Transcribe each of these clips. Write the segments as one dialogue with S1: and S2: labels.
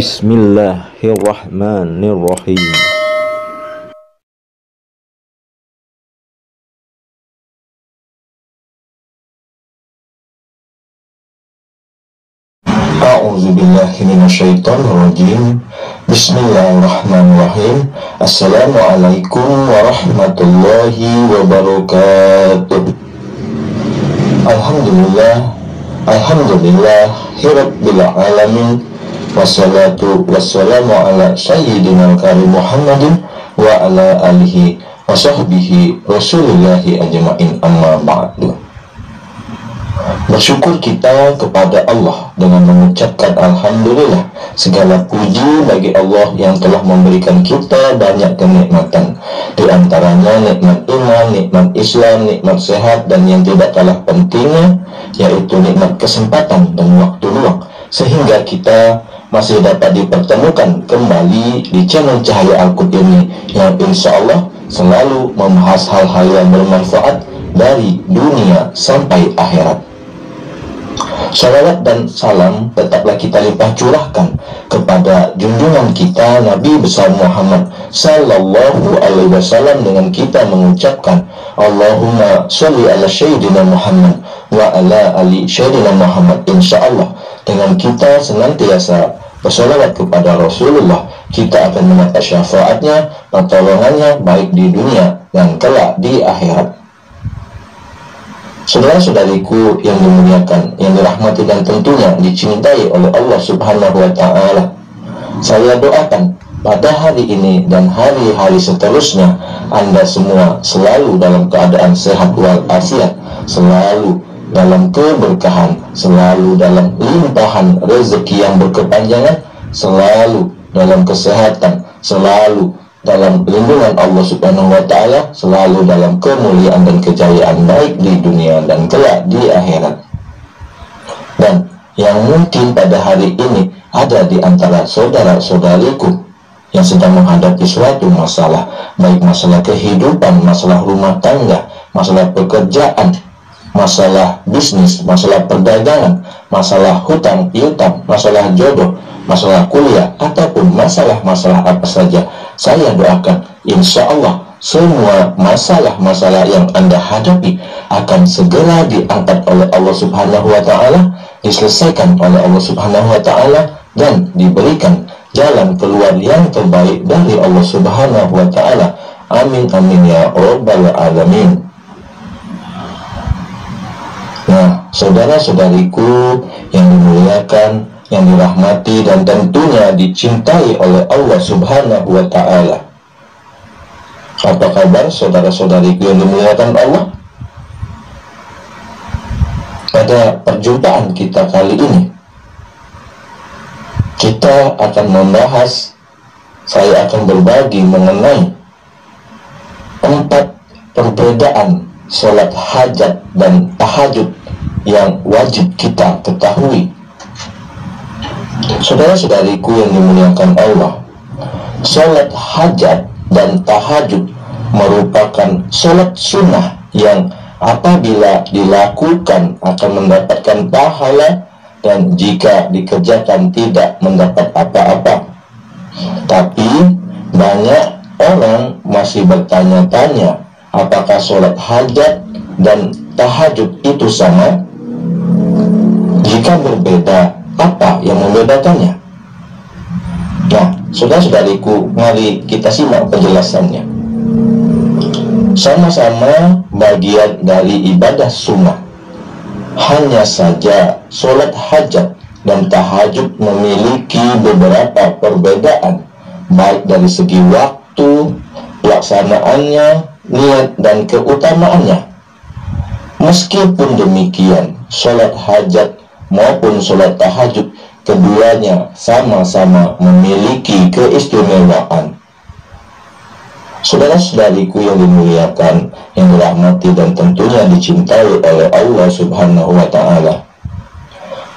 S1: Bismillahirrahmanirrahim.
S2: A'udzubillahi minasyaitonirrajim. Bismillahirrahmanirrahim. Assalamualaikum warahmatullahi wabarakatuh. Alhamdulillahirabbil alamin. Wassalatu wassalamu ala sayyidina karim Muhammadin wa ala alihi wa sahbihi rasulillahi ajma'in, amma ba'du. Bersyukur kita kepada Allah dengan mengucapkan Alhamdulillah. Segala puji bagi Allah yang telah memberikan kita banyak kenikmatan, di antaranya nikmat iman, nikmat Islam, nikmat sehat, dan yang tidak kalah pentingnya yaitu nikmat kesempatan dan waktu luang, sehingga kita masih dapat dipertemukan kembali di channel Cahaya Al-Qud ini, yang insya Allah selalu membahas hal-hal yang bermanfaat dari dunia sampai akhirat. Salawat dan salam tetaplah kita limpah curahkan kepada junjungan kita Nabi besar Muhammad Sallallahu Alaihi Wasallam, dengan kita mengucapkan Allahumma sholli ala Sayyidina Muhammad wa ala ali Sayyidina Muhammad. Insya Allah dengan kita senantiasa bersalawat kepada Rasulullah, kita akan mendapat syafaatnya, pertolongannya, baik di dunia dan kelak di akhirat. Saudara-saudariku yang dimuliakan, yang dirahmati dan tentunya dicintai oleh Allah Subhanahu wa Ta'ala, saya doakan pada hari ini dan hari-hari seterusnya Anda semua selalu dalam keadaan sehat walafiat, selalu dalam keberkahan, selalu dalam limpahan rezeki yang berkepanjangan, selalu dalam kesehatan, selalu dalam lindungan Allah Subhanahu wa Ta'ala, selalu dalam kemuliaan dan kejayaan baik di dunia dan kelak di akhirat. Dan yang mungkin pada hari ini ada di antara saudara-saudariku yang sedang menghadapi suatu masalah, baik masalah kehidupan, masalah rumah tangga, masalah pekerjaan, masalah bisnis, masalah perdagangan, masalah hutang piutang, masalah jodoh, masalah kuliah, ataupun masalah-masalah apa saja, saya doakan insya Allah semua masalah-masalah yang Anda hadapi akan segera diangkat oleh Allah Subhanahu wa Ta'ala, diselesaikan oleh Allah Subhanahu wa Ta'ala, dan diberikan jalan keluar yang terbaik dari Allah Subhanahu wa Ta'ala. Amin amin ya rabbal alamin. Nah, saudara-saudariku yang dimuliakan, yang dirahmati dan tentunya dicintai oleh Allah Subhanahu wa Ta'ala, apa kabar saudara-saudariku yang dimuliakan Allah? Pada perjumpaan kita kali ini, kita akan membahas, saya akan berbagi mengenai 4 perbedaan sholat hajat dan tahajud yang wajib kita ketahui. Saudara-saudariku yang dimuliakan Allah, sholat hajat dan tahajud merupakan sholat sunnah yang apabila dilakukan akan mendapatkan pahala, dan jika dikerjakan tidak mendapat apa-apa. Tapi banyak orang masih bertanya-tanya, apakah sholat hajat dan tahajud itu sama? Jika berbeda, apa yang membedakannya? Nah, saudara-saudariku, mari kita simak penjelasannya. Sama-sama bagian dari ibadah sunnah. Hanya saja sholat hajat dan tahajud memiliki beberapa perbedaan, baik dari segi waktu, pelaksanaannya, niat, dan keutamaannya. Meskipun demikian, sholat hajat maupun sholat tahajud keduanya sama-sama memiliki keistimewaan. Saudara-saudariku yang dimuliakan, yang dirahmati dan tentunya dicintai oleh Allah Subhanahu wa Ta'ala,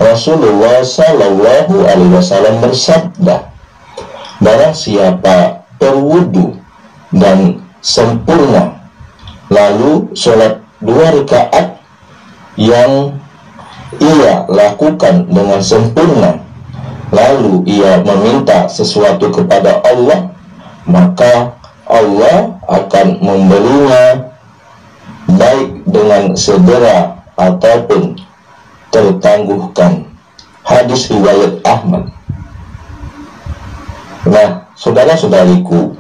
S2: Rasulullah Sallallahu Alaihi Wasallam bersabda, barang siapa berwudu dan sempurna lalu sholat 2 rakaat yang ia lakukan dengan sempurna, lalu ia meminta sesuatu kepada Allah, maka Allah akan memberinya baik dengan segera ataupun tertangguhkan. Hadis riwayat Ahmad. Nah, saudara-saudariku,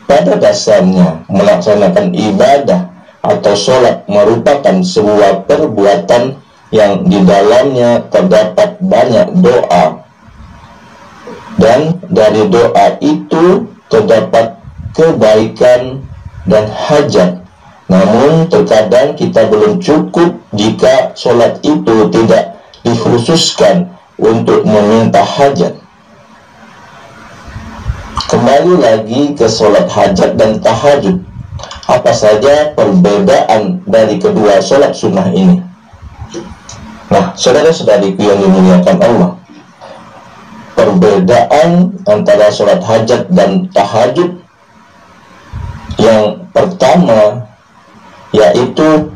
S2: pada dasarnya melaksanakan ibadah atau sholat merupakan sebuah perbuatan yang di dalamnya terdapat banyak doa, dan dari doa itu terdapat kebaikan dan hajat. Namun terkadang kita belum cukup jika sholat itu tidak dikhususkan untuk meminta hajat. Kembali lagi ke sholat hajat dan tahajud. Apa saja perbedaan dari kedua sholat sunnah ini? Nah, saudara-saudariku yang dimuliakan Allah, perbedaan antara sholat hajat dan tahajud yang pertama yaitu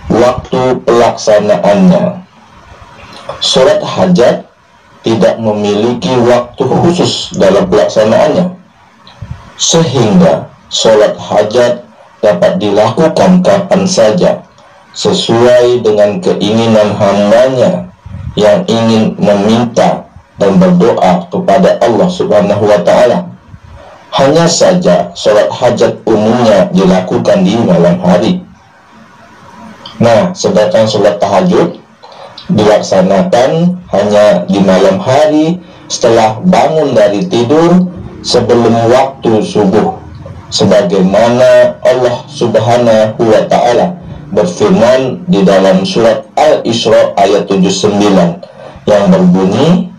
S2: waktu pelaksanaannya. Sholat hajat tidak memiliki waktu khusus dalam pelaksanaannya, sehingga sholat hajat dapat dilakukan kapan saja sesuai dengan keinginan hambanya yang ingin meminta dan berdoa kepada Allah Subhanahu wa Ta'ala. Hanya saja sholat hajat umumnya dilakukan di malam hari. Nah, sedangkan sholat tahajud dilaksanakan hanya di malam hari setelah bangun dari tidur sebelum waktu subuh, sebagaimana Allah Subhanahu wa Ta'ala berfirman di dalam surat Al-Isra ayat 79 yang berbunyi,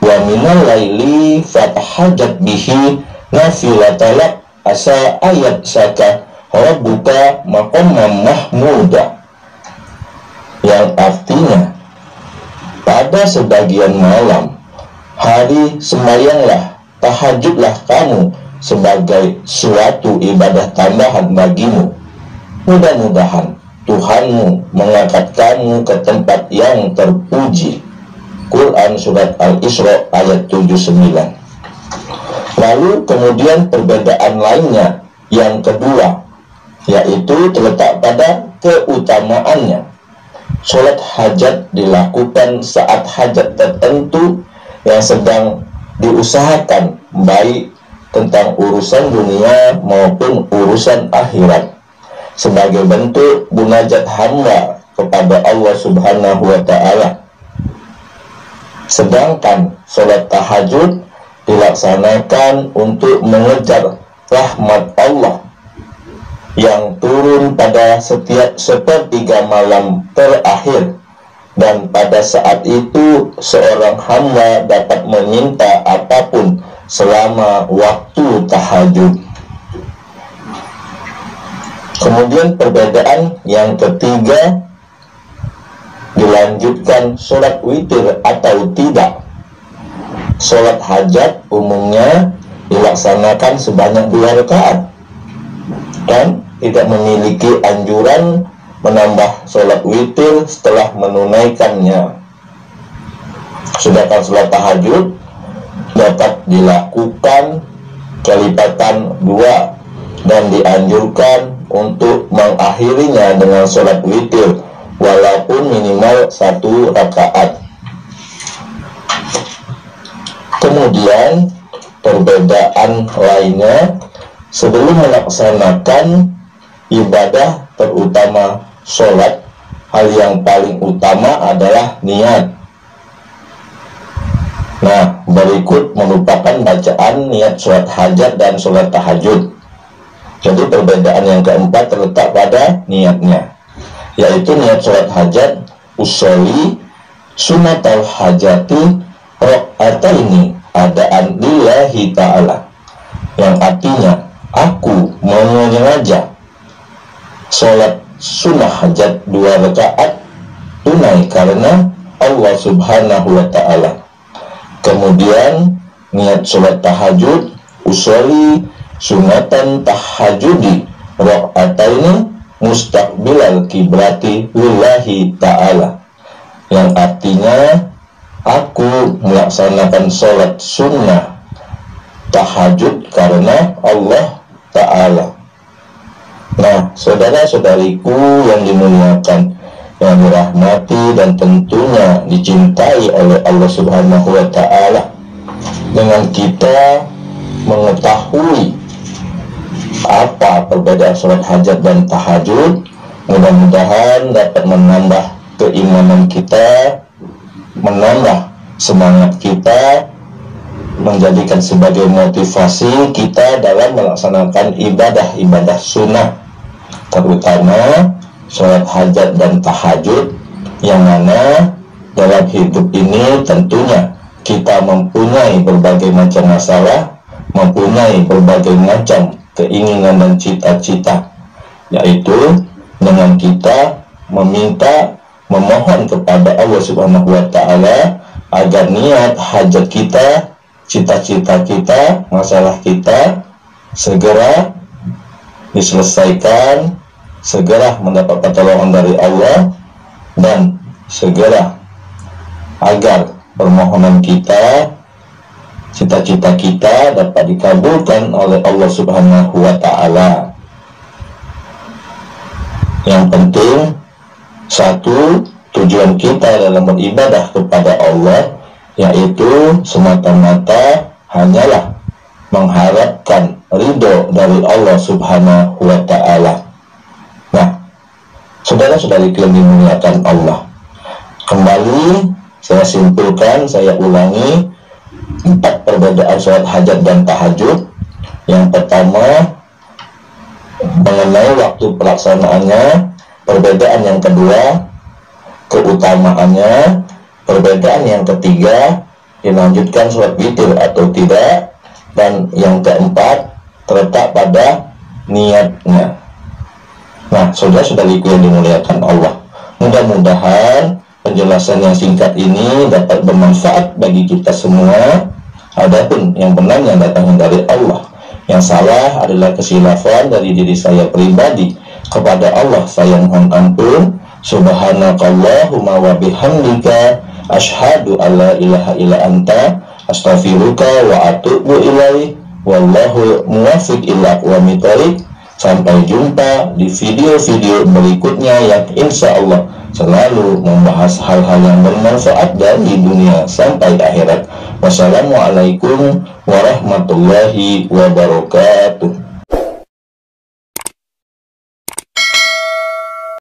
S2: wa minal laili fatahajat bihi nafilatalak asa ayat saka rabbuka maqamam mahmuda, yang artinya pada sebagian malam hari sembahyanglah, tahajudlah kamu sebagai suatu ibadah tambahan bagimu. Mudah-mudahan Tuhanmu mengangkat kamu ke tempat yang terpuji. Quran surat Al-Isra ayat 79. Lalu kemudian perbedaan lainnya yang kedua, yaitu terletak pada keutamaannya. Sholat hajat dilakukan saat hajat tertentu yang sedang diusahakan, baik tentang urusan dunia maupun urusan akhirat, sebagai bentuk munajat hamba kepada Allah Subhanahu wa Ta'ala. Sedangkan sholat tahajud dilaksanakan untuk mengejar rahmat Allah yang turun pada setiap sepertiga malam terakhir, dan pada saat itu seorang hamba dapat meminta apapun selama waktu tahajud. Kemudian perbedaan yang ketiga, dilanjutkan sholat witir atau tidak. Sholat hajat umumnya dilaksanakan sebanyak 2 rakaat dan tidak memiliki anjuran menambah sholat witir setelah menunaikannya. Sedangkan sholat tahajud dapat dilakukan kelipatan 2 dan dianjurkan untuk mengakhirinya dengan sholat witir walaupun minimal 1 rakaat. Kemudian perbedaan lainnya, sebelum melaksanakan ibadah terutama sholat, hal yang paling utama adalah niat. Nah, berikut merupakan bacaan niat sholat hajat dan sholat tahajud. Jadi perbedaan yang keempat terletak pada niatnya, yaitu niat sholat hajat, usolli sunatal hajati rok'ataini adaan lillahi ta'ala, yang artinya aku menyengaja sholat sunnah hajat 2 rakaat tunai karena Allah Subhanahu wa Ta'ala. Kemudian niat sholat tahajud, usolli sunatan tahajudi rok'ataini mustaqbilal kiblati lillahi ta'ala, yang artinya Aku melaksanakan sholat sunnah tahajud karena Allah Ta'ala. Nah, saudara-saudariku yang dimuliakan, yang dirahmati dan tentunya dicintai oleh Allah Subhanahu wa Ta'ala, dengan kita mengetahui apa perbedaan sholat hajat dan tahajud, mudah-mudahan dapat menambah keimanan kita, menambah semangat kita, menjadikan sebagai motivasi kita dalam melaksanakan ibadah-ibadah sunnah, terutama sholat hajat dan tahajud, yang mana dalam hidup ini tentunya kita mempunyai berbagai macam masalah, mempunyai berbagai macam keinginan dan cita-cita, yaitu dengan kita memohon kepada Allah Subhanahu wa Ta'ala agar niat hajat kita, cita-cita kita, masalah kita segera diselesaikan, segera mendapat pertolongan dari Allah, dan segera agar permohonan kita, cita-cita kita dapat dikabulkan oleh Allah Subhanahu wa Ta'ala. Yang penting, satu, tujuan kita dalam beribadah kepada Allah yaitu semata-mata hanyalah mengharapkan ridho dari Allah Subhanahu wa Ta'ala. Nah, saudara-saudari yang dimuliakan Allah, kembali saya simpulkan, saya ulangi 4 perbedaan sholat hajat dan tahajud. Yang pertama, mengenai waktu pelaksanaannya. Perbedaan yang kedua, keutamaannya. Perbedaan yang ketiga, dilanjutkan sholat witir atau tidak. Dan yang keempat, terletak pada niatnya. Nah, saudara-saudariku yang dimuliakan Allah, mudah-mudahan penjelasan yang singkat ini dapat bermanfaat bagi kita semua. Adapun yang benar yang datangnya dari Allah, yang salah adalah kesilafan dari diri saya pribadi. Kepada Allah saya mohon ampun. Subhanakallahumma wa bihamdika asyhadu alla ilaha illa anta astaghfiruka wa atubu ilaik. Wallahu muwaffiq ila aqwamit thoriq. Sampai jumpa di video-video berikutnya yang insya Allah selalu membahas hal-hal yang bermanfaat dari dunia sampai akhirat. Wassalamualaikum warahmatullahi wabarakatuh.